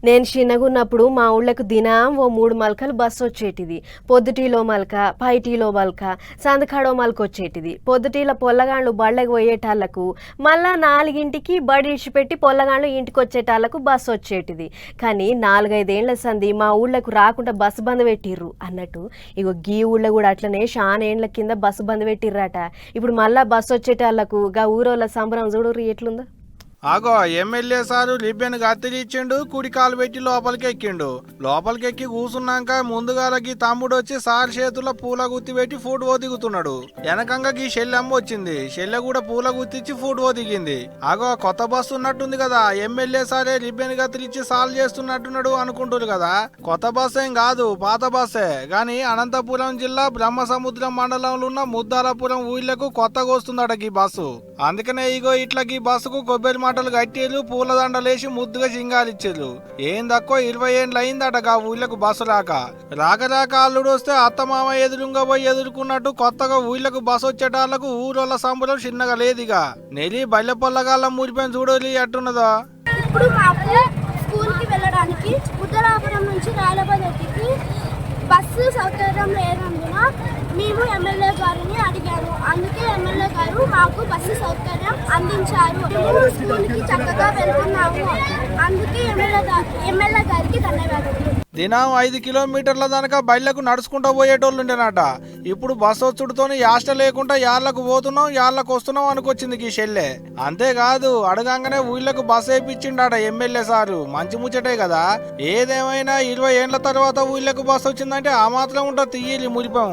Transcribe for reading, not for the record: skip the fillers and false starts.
నేను చిన్నగున్నప్పుడు మా ఊళ్ళకు దినం ఓ 3 మల్కలు బస్సు వచ్చేటిది. పొద్దుటీలో మల్క, పైటీలో మల్క, సందకాడో మల్క వచ్చేటిది. పొద్దుటీల పొల్లగాండ్లు బళ్ళకి పోయేటాళ్లకు, మళ్ళా 4ంటికి బడి ఇడిచిపెట్టి పొల్లగాండ్లు ఇంటికి వచ్చేటాళ్లకు బస్సు వచ్చేటిది. కానీ 4-5 ఏళ్ల సంది మా ఊళ్ళకు రాకుండా బస్సు బంద్ పెట్టిర్రు అన్నట్టు. ఇగో గీ ఊళ్ళో కూడా అట్లనే చాలా ఏండ్ల కింద బస్సు బంద్ పెట్టిర్రట. ఇప్పుడు మళ్ళా బస్సు వచ్చేటాళ్లకు గా ఊరోళ్ళ సంబరం చూడుర్రి ఎట్లుందో. ఆగో ఎమ్మెల్యే సారు రిబ్బెన్ కత్తిరిచ్చిండు, కుడి కాలు పెట్టి లోపలికి ఎక్కిండు. లోపలికి ఎక్కి కూసున్నాక ముందుగాలకి తమ్ముడు వచ్చి సార్ చేతుల్లో పూల గుత్తి పెట్టి ఫోటో దిగుతున్నాడు. వెనకంగా గీ షెల్లెమ్మ వచ్చింది. షెల్లె కూడా పూల గుత్తిచ్చి ఫోటో దిగింది. ఆగో కొత్త బస్సు ఉన్నట్టుంది కదా, ఎమ్మెల్యే సారే రిబ్బెన్ కత్తిరిచ్చి సాల్వ్ చేస్తున్నట్టున్నాడు అనుకుంటారు కదా. కొత్త బస్సు ఏం కాదు, పాత బస్సే. గాని అనంతపురం జిల్లా బ్రహ్మసముద్రం మండలంలో ఉన్న ముద్దాలపురం ఊళ్ళకు కొత్తగా వస్తుందట గీ బస్సు. అందుకనే ఇగో ఇట్లా గీ బస్సుకు కొబ్బరి మాటలు కట్టేరు, పూలదండలేసి ముద్దుగా సింగాలిచ్చారు. ఏం తక్కువ 20 ఏండ్లు అయిందట గా ఊళ్ళకు బస్సు రాక. రాక అల్లుడు వస్తే అత్తమామ ఎదురుగా పోయి ఎదుర్కొన్నట్టు కొత్తగా ఊళ్ళకు బస్సు వచ్చేటాళ్లకు ఊరోళ్ళ సంబరం చిన్నగా లేదిగా. నెలి బల్లె పొల్లగాళ్ళ మురిపోయిన చూడలి ఎట్టున్నదో. ఇప్పుడు మాకు స్కూల్కి వెళ్ళడానికి ఉత్తరాపురం నుంచి రాయలబదకి బస్సు సౌకర్యం లేనందున మేము ఎమ్మెల్యే గారిని అడిగాము. అందుకే ఎమ్మెల్యే గారు మాకు బస్సు సౌకర్యం అందించారు. మేము స్కూల్కి చక్కగా వెళ్తున్నాము. అందుకే ఎమ్మెల్యే గారికి ధన్యవాదాలు. దినం 5 కిలోమీటర్ల దాకా బయళ్లకు నడుచుకుంటూ పోయేటోళ్ళుండేనట. ఇప్పుడు బస్సు వచ్చుడుతోని యాష్ట లేకుండా యాళ్లకు పోతున్నాం, యాళ్లకు వస్తున్నాం అనుకొచ్చింది ఈ షెల్లె. అంతేకాదు అడగంగానే ఊళ్ళకు బస్సు వేయించిండట ఎమ్మెల్యే సారు. మంచి ముచ్చటే కదా. ఏదేమైనా 20 ఏండ్ల తర్వాత ఊళ్ళకు బస్సు వచ్చిందంటే ఆ మాత్రం ఉంటుంది తీయాలి మురిపం.